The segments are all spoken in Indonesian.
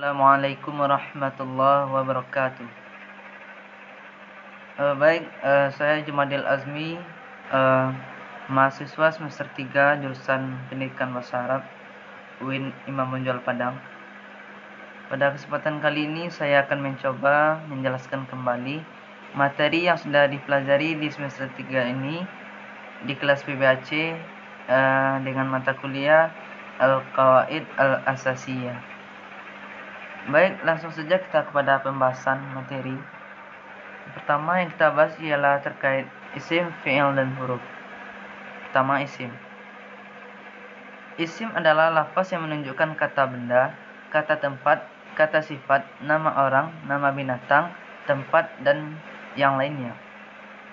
Assalamualaikum warahmatullahi wabarakatuh. Saya Jumadil Azmi, mahasiswa semester 3 jurusan Pendidikan Bahasa Arab UIN Imam Bonjol Padang. Pada kesempatan kali ini saya akan mencoba menjelaskan kembali materi yang sudah dipelajari di semester 3 ini di kelas PBAC dengan mata kuliah Al-Qawaid Al-Asasiyah. Baik, langsung saja kita kepada pembahasan materi. Pertama yang kita bahas ialah terkait isim, fi'il, dan huruf. Pertama, isim. Isim adalah lafaz yang menunjukkan kata benda, kata tempat, kata sifat, nama orang, nama binatang, tempat, dan yang lainnya.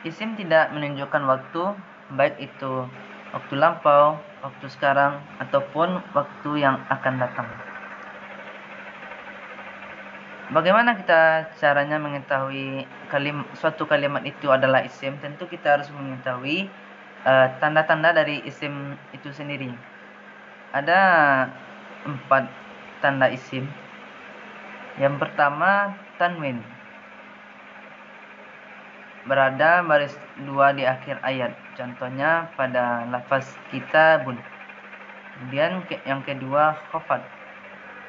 Isim tidak menunjukkan waktu, baik itu waktu lampau, waktu sekarang, ataupun waktu yang akan datang. Bagaimana kita caranya mengetahui suatu kalimat itu adalah isim? Tentu kita harus mengetahui tanda-tanda dari isim itu sendiri. Ada 4 tanda isim. Yang pertama, tanwin, berada baris 2 di akhir ayat. Contohnya pada lafaz kitabun. Kemudian yang kedua, khafad,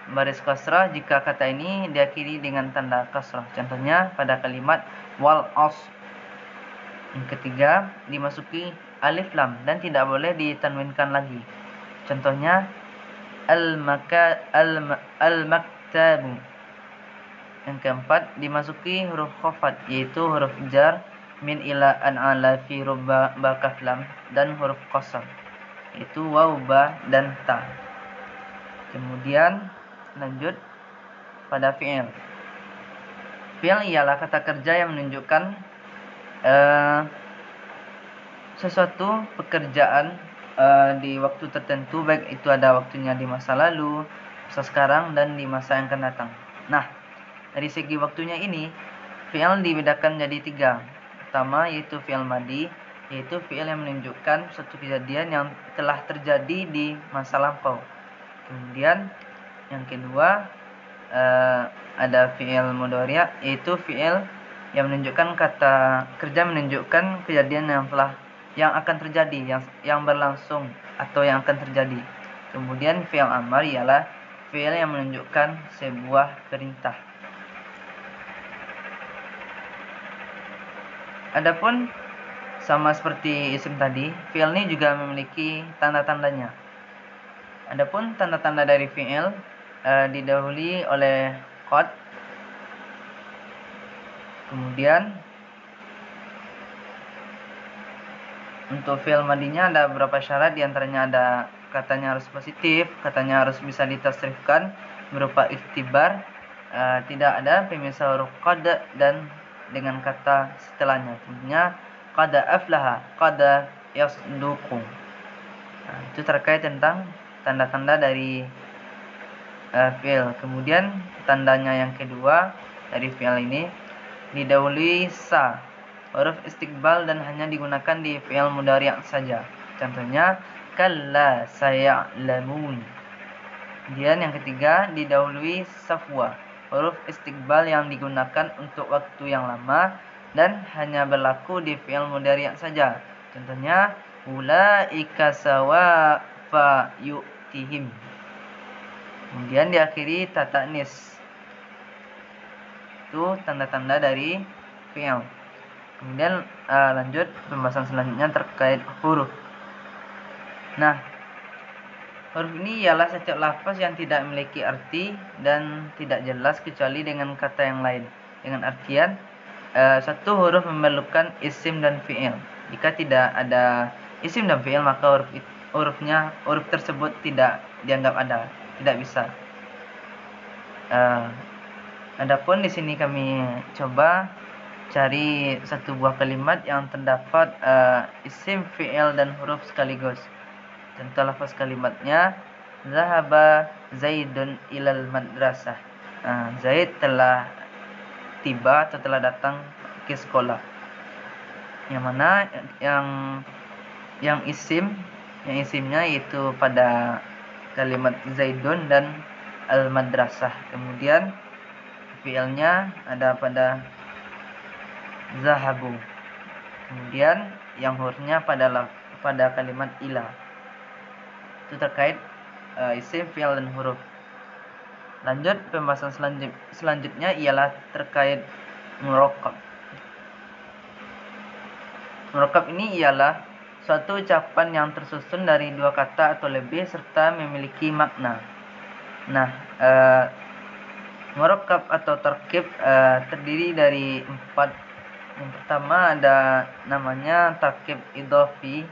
baris kasrah jika kata ini diakhiri dengan tanda kasrah. Contohnya pada kalimat wal asr. Yang ketiga, dimasuki alif lam dan tidak boleh ditanwinkan lagi. Contohnya al-maktabu. Yang keempat, dimasuki huruf khafat, yaitu huruf jar min ila an ala fi rubba ba kaf lam, dan huruf qasam, yaitu waw ba dan ta. Kemudian lanjut pada fi'il. Fi'il ialah kata kerja yang menunjukkan sesuatu pekerjaan di waktu tertentu, baik itu ada waktunya di masa lalu, masa sekarang, dan di masa yang akan datang. Nah, dari segi waktunya ini, fi'il dibedakan jadi 3. Pertama yaitu fi'il madi, yaitu fi'il yang menunjukkan suatu kejadian yang telah terjadi di masa lampau. Kemudian yang kedua ada fi'il mudhari', yaitu fi'il yang menunjukkan kata kerja menunjukkan kejadian yang akan terjadi, yang berlangsung atau yang akan terjadi. Kemudian fi'il amar ialah fi'il yang menunjukkan sebuah perintah. Adapun sama seperti isim tadi, fi'il ini juga memiliki tanda-tandanya. Adapun tanda-tanda dari fi'il didahului oleh qad. Kemudian untuk fi'il madinya ada beberapa syarat, diantaranya ada katanya harus positif, katanya harus bisa ditasrifkan berupa ikhtibar, tidak ada pemisah huruf qad dan dengan kata setelahnya. Contohnya qad aflaha, qad yasduqu. Itu terkait tentang tanda-tanda dari fi'il. Kemudian tandanya yang kedua dari fi'il ini didahului sa, huruf istiqbal, dan hanya digunakan di fi'il mudhari' saja. Contohnya kalla saya'lamun. Kemudian yang ketiga didahului safwa, huruf istiqbal yang digunakan untuk waktu yang lama dan hanya berlaku di fi'il mudhari' saja. Contohnya ulaika sawa fa yu'tihim. Kemudian diakhiri ta ta'nis. Itu tanda-tanda dari fi'il. Kemudian lanjut pembahasan selanjutnya terkait huruf. Nah, huruf ini ialah setiap lafaz yang tidak memiliki arti dan tidak jelas kecuali dengan kata yang lain. Dengan artian satu huruf memerlukan isim dan fi'il. Jika tidak ada isim dan fi'il, maka huruf tersebut tidak dianggap ada, tidak bisa. Adapun di sini kami coba cari satu buah kalimat yang terdapat isim, fi'il, dan huruf sekaligus. Contoh lafaz kalimatnya zahaba zaidun ilal madrasah. Zaid telah tiba atau telah datang ke sekolah. Yang mana yang isimnya yaitu pada kalimat zaidun dan al-madrasah. Kemudian fi'ilnya ada pada zahabu. Kemudian yang hurufnya pada kalimat ila. Itu terkait isim, fi'il, dan huruf. Lanjut, pembahasan selanjutnya ialah terkait murakkab. Murakkab ini ialah suatu ucapan yang tersusun dari dua kata atau lebih serta memiliki makna. Nah, murakkab atau tarkib terdiri dari 4. Yang pertama ada namanya tarkib idhofi.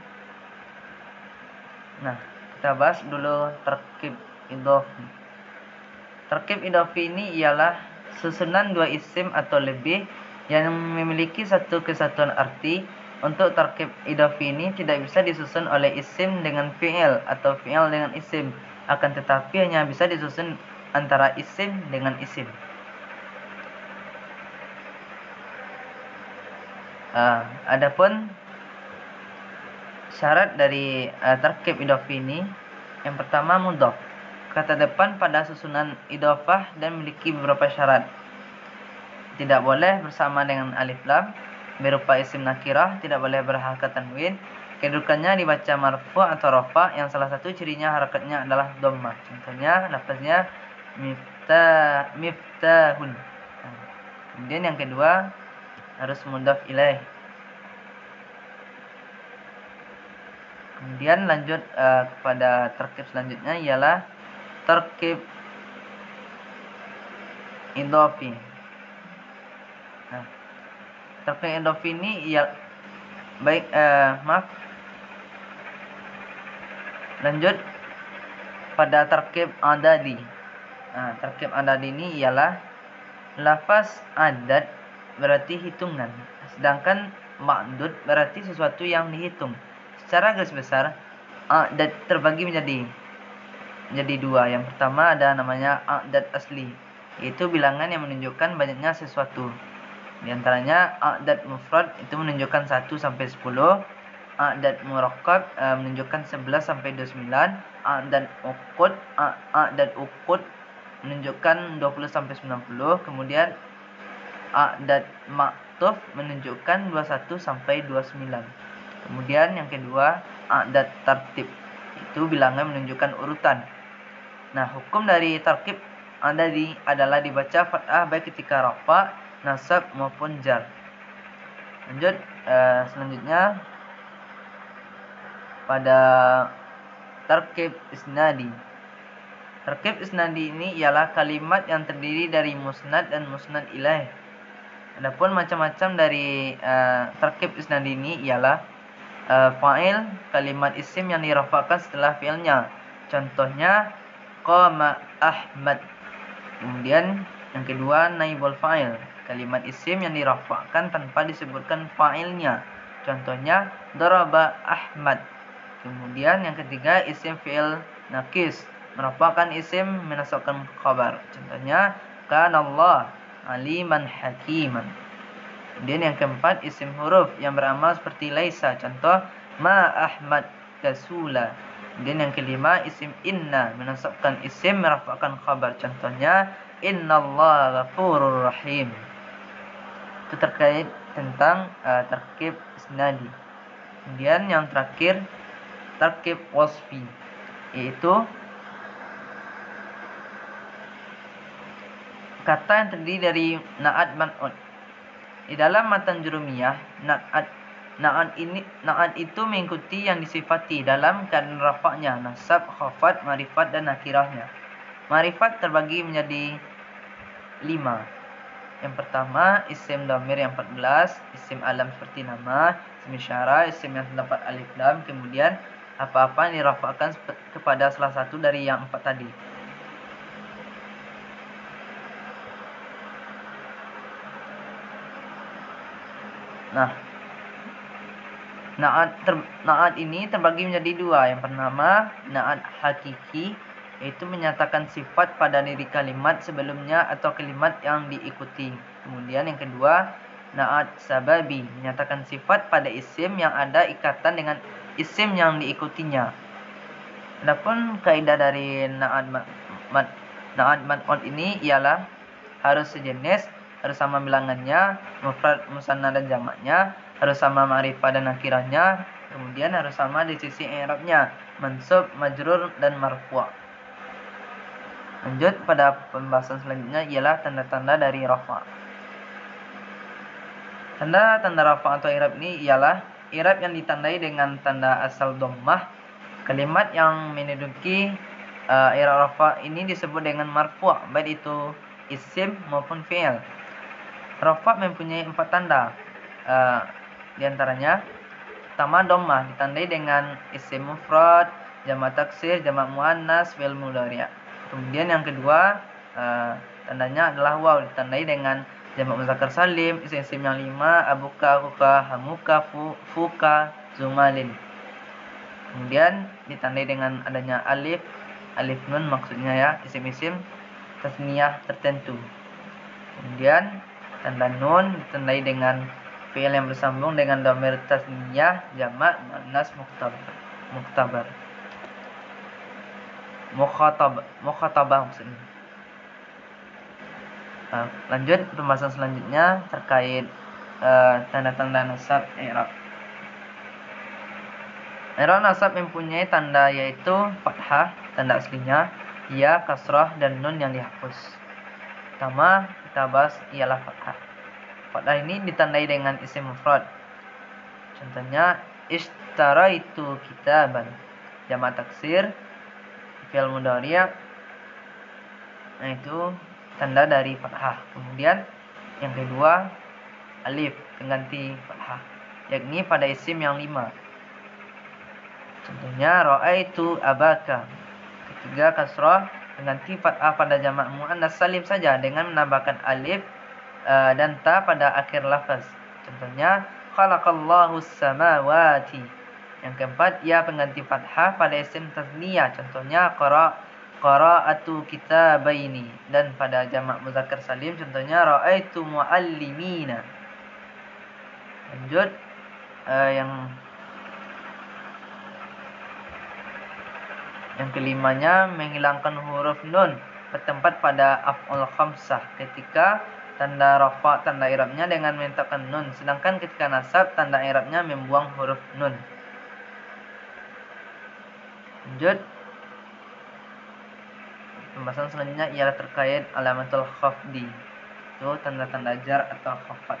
Nah, kita bahas dulu tarkib idhofi. Tarkib idhofi ini ialah susunan dua isim atau lebih yang memiliki satu kesatuan arti. Untuk tarkib idhofi ini tidak bisa disusun oleh isim dengan fi'il atau fi'il dengan isim, akan tetapi hanya bisa disusun antara isim dengan isim. Adapun syarat dari tarkib idhofi ini, yang pertama mudhof. Kata depan pada susunan idhofah dan memiliki beberapa syarat. Tidak boleh bersama dengan alif lam, berupa isim nakirah, tidak boleh berharakat tanwin, kedudukannya dibaca marfu atau rafa, yang salah satu cirinya harakatnya adalah dhammah. Contohnya lafaznya miftahun. Kemudian yang kedua harus mudhaf ilaih. Kemudian lanjut kepada tarkib selanjutnya ialah tarkib idhofi. Nah, tarkib idhofi ini lanjut pada tarkib adadi. Tarkib adadi ini ialah lafaz adad berarti hitungan, sedangkan ma'dud berarti sesuatu yang dihitung. Secara garis besar, adad terbagi menjadi dua. Yang pertama ada namanya adad asli, yaitu bilangan yang menunjukkan banyaknya sesuatu. Di antaranya adad mufrad itu menunjukkan 1 sampai 10, adad murakkab menunjukkan 11 sampai 29, adad uqud menunjukkan 20 sampai 90, kemudian adad ma'tuf menunjukkan 21 sampai 29. Kemudian yang kedua adad tartib, itu bilangan menunjukkan urutan. Nah, hukum dari tarkib adadi adalah dibaca fathah baik ketika rafa, nasab maupun jar. Lanjut selanjutnya pada tarkib isnadi. Tarkib isnadi ini ialah kalimat yang terdiri dari musnad dan musnad ilaih. Adapun macam-macam dari tarkib isnadi ini ialah fa'il, kalimat isim yang dirafa'kan setelah fi'ilnya. Contohnya qama Ahmad. Kemudian yang kedua naibul fa'il, kalimat isim yang dirafa'kan tanpa disebutkan fa'ilnya. Contohnya daraba Ahmad. Kemudian yang ketiga isim fi'il nakis, merafa'kan isim menasabkan khabar. Contohnya kanallah aliman hakiman. Kemudian yang keempat isim huruf yang beramal seperti laisa. Contoh ma Ahmad kasula. Kemudian yang kelima isim inna, menasabkan isim merafa'kan khabar. Contohnya innallaha ghafurur rahim. Itu terkait tentang tarkib isnadi. Kemudian yang terakhir tarkib wasfi, yaitu kata yang terdiri dari na'at man'ut. Di dalam matan jurumiyah, na'at itu mengikuti yang disifati dalam keadaan rafa'nya, nasab, khafat, marifat, dan nakirahnya. Marifat terbagi menjadi 5. Yang pertama isim dhamir yang 14, isim alam seperti nama, isim isyarah, isim yang terdapat alif lam, kemudian apa-apa yang dirafa'kan kepada salah satu dari yang 4 tadi. Nah, na'at ini terbagi menjadi 2. Yang pertama na'at hakiki, yaitu menyatakan sifat pada diri kalimat sebelumnya atau kalimat yang diikuti. Kemudian yang kedua na'at sababi, menyatakan sifat pada isim yang ada ikatan dengan isim yang diikutinya. Adapun kaidah dari Na'at man'ut ini ialah harus sejenis, harus sama bilangannya, mufrad, musanna dan jamaknya, harus sama ma'rifah dan nakirahnya, kemudian harus sama di sisi i'rabnya, mansub, majrur dan marfu'. Lanjut pada pembahasan selanjutnya ialah tanda-tanda dari rafa'. Tanda-tanda rafa' atau i'rab ini ialah i'rab yang ditandai dengan tanda asal dhammah. Kalimat yang menduduki i'rab rafa' ini disebut dengan marfu', baik itu isim maupun fi'il. Rafa' mempunyai 4 tanda. Di antaranya pertama dhammah ditandai dengan isim mufrad, jamak taksir, jamak muannas, fi'il mudhari'. Kemudian yang kedua tandanya adalah waw ditandai dengan jamak muzakkar salim, isim yang 5, abuka, akuka, hamuka, fuka, zumalin. Kemudian ditandai dengan adanya alif nun maksudnya ya, isim-isim tasniyah tertentu. Kemudian tanda nun ditandai dengan fi'il yang bersambung dengan dhamir tasniyah jamak muannas mukhatabah maksudnya. Lanjut pembahasan selanjutnya terkait tanda-tanda nasab i'rab. I'rab nasab mempunyai tanda yaitu fathah, tanda aslinya, ya, kasrah dan nun yang dihapus. Pertama kita bahas ialah fathah. Fathah ini ditandai dengan isim mufrad. Contohnya ishtaraitu kitaban, jamak taksir, fi'il mudhari'. Nah, itu tanda dari fathah. Kemudian yang kedua alif pengganti fathah, yakni pada isim yang 5. Contohnya ra'aitu abaka. Ketiga kasrah pengganti fathah pada jamak muannas salim saja dengan menambahkan alif dan ta pada akhir lafaz. Contohnya khalaqallahu samawati. Yang keempat ya pengganti fathah pada isim tasniyah. Contohnya qara'atu kitabaini. Dan pada jamak muzakkar salim contohnya ra'aitu muallimina. Lanjut yang kelimanya menghilangkan huruf nun bertempat pada af'ul khamsah ketika tanda rafa' tanda i'rabnya dengan meletakkan nun, sedangkan ketika nasab tanda i'rabnya membuang huruf nun. Lanjut pembahasan selanjutnya ialah terkait alamatul khafdi, itu tanda-tanda jar atau khafat.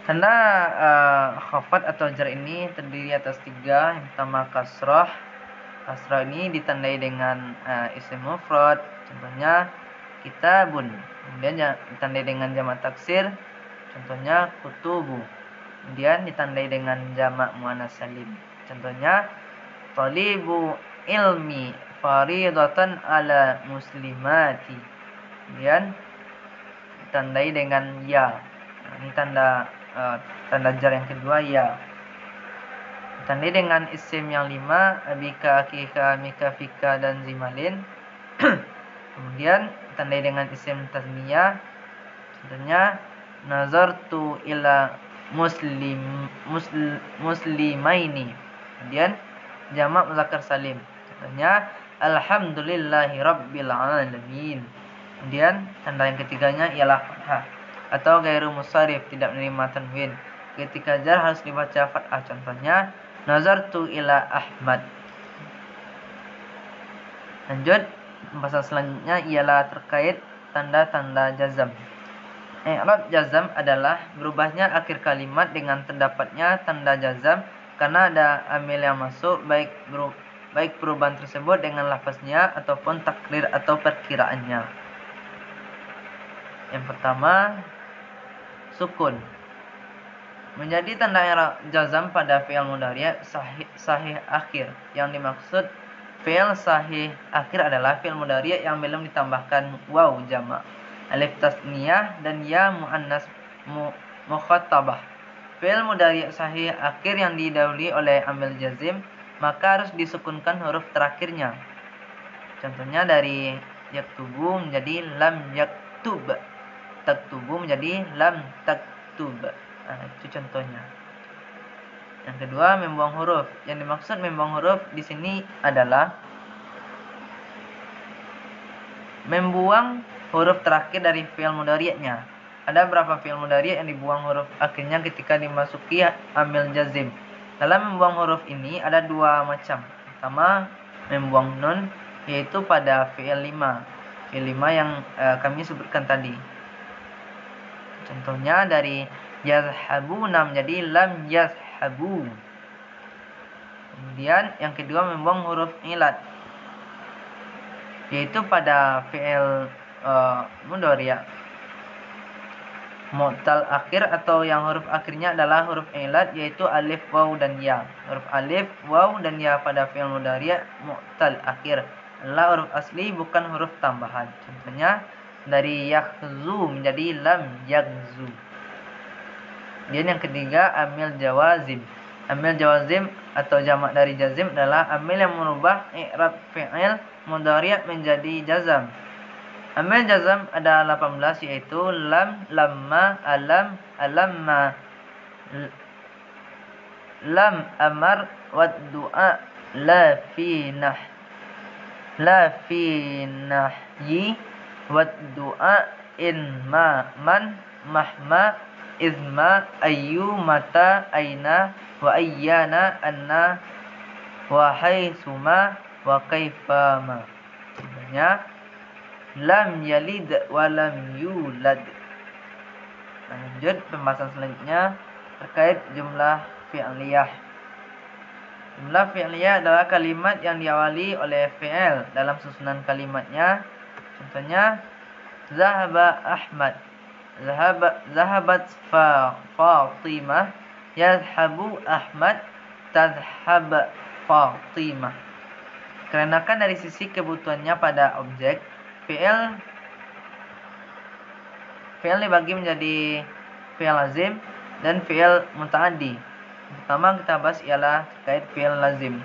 Tanda khafat atau jar ini terdiri atas 3. Yang pertama kasrah. Kasrah ini ditandai dengan isim mufrad, contohnya kitabun. Kemudian ditandai dengan jamak taksir, contohnya kutubu. Kemudian ditandai dengan jamak muannas salim, contohnya talibu ilmi faridatan ala muslimati. Kemudian ditandai dengan ya. Ini tanda jar yang kedua ya. Ditandai dengan isim yang 5, abika, akika, mika, fika dan zimalin. Kemudian ditandai dengan isim tasniyah, contohnya nazartu ila muslimaini. Kemudian jamak muzakkar salim, contohnya alhamdulillahi rabbil alamin. Kemudian tanda yang ketiganya ialah fathah atau ghairu musharif, tidak menerima tanwin. Ketika jar harus dibaca fathah, contohnya nazartu ila Ahmad. Lanjut pembahasan selanjutnya ialah terkait tanda-tanda jazam. I'rab jazam adalah berubahnya akhir kalimat dengan terdapatnya tanda jazam karena ada amil yang masuk, baik perubahan tersebut dengan lafaznya ataupun takrir atau perkiraannya. Yang pertama sukun. Menjadi tanda i'rab jazam pada fi'il mudhari' sahih akhir. Yang dimaksud fi'il sahih akhir adalah fi'il mudhari' yang belum ditambahkan waw jamak, alif tasniyah dan ya muannas mukhatabah. Fi'il mudhari' sahih akhir yang didahului oleh amil jazim maka harus disukunkan huruf terakhirnya. Contohnya dari yaktubu menjadi lam yaktub, taktubu menjadi lam taktub. Itu contohnya. Yang kedua membuang huruf. Yang dimaksud membuang huruf di sini adalah membuang huruf terakhir dari fi'il mudhari'nya. Ada berapa fi'il mudhari' yang dibuang huruf akhirnya ketika dimasuki amil jazim? Dalam membuang huruf ini ada dua macam. Pertama, membuang nun, yaitu pada fi'il 5. Fi'il 5 yang kami sebutkan tadi. Contohnya dari yazhabuna menjadi lam yazhabu. Kemudian yang kedua, membuang huruf ilat, yaitu pada fi'il mudhari' mu'tal akhir atau yang huruf akhirnya adalah huruf ilat, yaitu alif, waw, dan ya. Huruf alif, waw, dan ya pada fi'il mudhari' mu'tal akhir adalah huruf asli, bukan huruf tambahan. Contohnya dari yakhzu menjadi lam yaghzu. Dan yang ketiga, amil jawazim. Amil jawazim atau jamak dari jazim adalah amil yang merubah i'rab fi'il mudhari' menjadi jazam. Amil jazam ada 18, yaitu lam, lamma, alam, alamma, lam, amar, wad du'a, la fi nahyi, wad du'a, in, ma, man, mahma, izma, ayyu, mata, aina, wa ayyana, anna, wa haitsuma, wa kaifama. Sebenarnya lam yalid wa lam yulad. Lanjut pembahasan selanjutnya terkait jumlah fi'liyah. Jumlah fi'liyah adalah kalimat yang diawali oleh fi'il dalam susunan kalimatnya. Contohnya zahaba Ahmad, zahabat Fatimah, yazhabu Ahmad, tazhab Fatimah. Karena dari sisi kebutuhannya pada objek, fi'il dibagi menjadi fi'il lazim dan fi'il muta'addi. Pertama kita bahas ialah terkait fi'il lazim.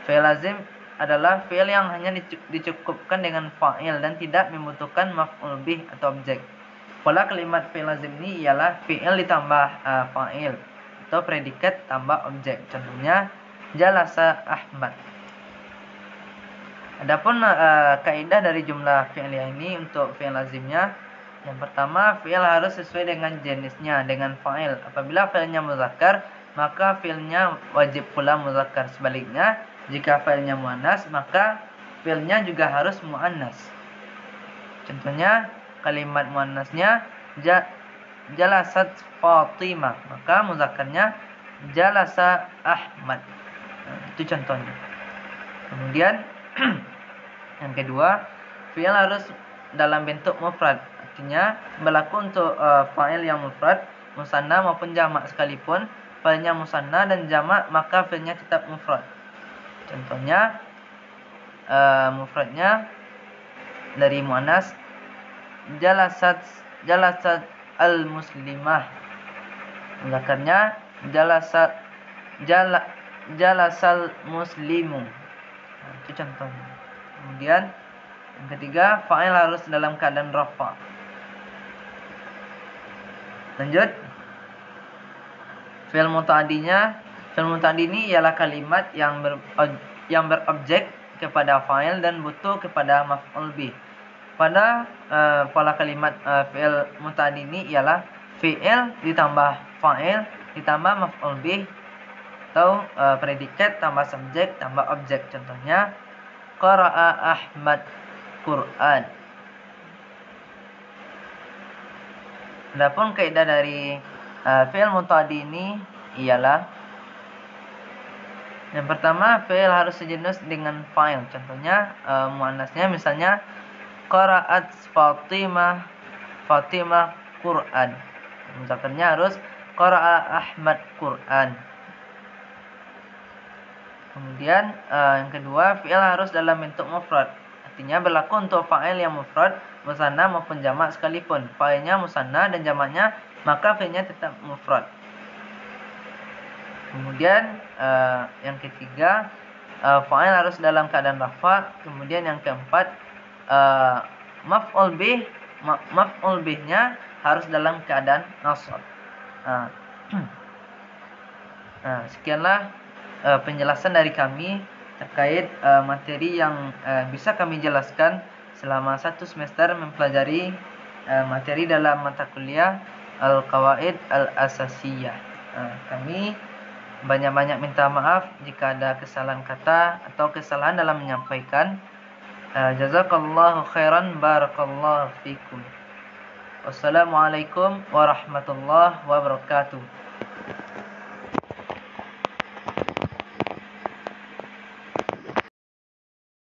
Fi'il lazim adalah fi'il yang hanya dicukupkan dengan fa'il dan tidak membutuhkan maf'ul bih atau objek. Pola kalimat fi'il lazim ini ialah fi'il ditambah fa'il atau predikat tambah objek. Contohnya jalasa Ahmad. Adapun kaidah dari jumlah fi'liyah ini untuk fi'il lazimnya, yang pertama, fi'il harus sesuai dengan jenisnya, dengan fa'il. Apabila fi'ilnya muzakkar, maka fi'ilnya wajib pula muzakkar. Sebaliknya, jika fi'ilnya muannas, maka fi'ilnya juga harus muannas. Contohnya, kalimat muannasnya jalasat Fatimah, maka muzakkarnya jalasa Ahmad. Itu contohnya. Kemudian yang kedua, fi'il harus dalam bentuk mufrad. Artinya berlaku untuk fa'il yang mufrad, musanna maupun jamak sekalipun. Fa'ilnya musanna dan jamak, maka fi'ilnya tetap mufrad. Contohnya mufradnya dari muannas jalasat al-muslimah. Muzakkarnya jalasal muslimu. Itu contohnya. Kemudian yang ketiga, fa'il harus dalam keadaan rafa. Lanjut, fi'il muta'addi ini ialah kalimat yang berobjek kepada fa'il dan butuh kepada maf'ul bih. Pada pola kalimat fi'il muta'addi ini ialah fi'il ditambah fa'il ditambah maf'ul bih atau predikat tambah subjek tambah objek. Contohnya qara'a Ahmad Quran. Adapun kaidah dari fi'il muta'addi ini ialah yang pertama, fi'il harus sejenis dengan fa'il. Contohnya muannasnya misalnya qara'at Fatimah Quran. Muzakkarnya harus qara'a Ahmad Quran. Kemudian yang kedua, fi'il harus dalam bentuk mufrad. Artinya berlaku untuk fa'il yang mufrad, musanna maupun jamak sekalipun. Fa'ilnya musanna dan jamaknya, maka fi'ilnya tetap mufrad. Kemudian yang ketiga, fa'il harus dalam keadaan rafa. Kemudian yang keempat, maf'ul bihnya harus dalam keadaan nasab. Sekianlah penjelasan dari kami terkait materi yang bisa kami jelaskan selama 1 semester mempelajari materi dalam mata kuliah Al-Qawaid Al-Asasiyah. Kami banyak-banyak minta maaf jika ada kesalahan kata atau kesalahan dalam menyampaikan. Jazakallahu khairan, barakallahu fikum. Wassalamualaikum warahmatullahi wabarakatuh.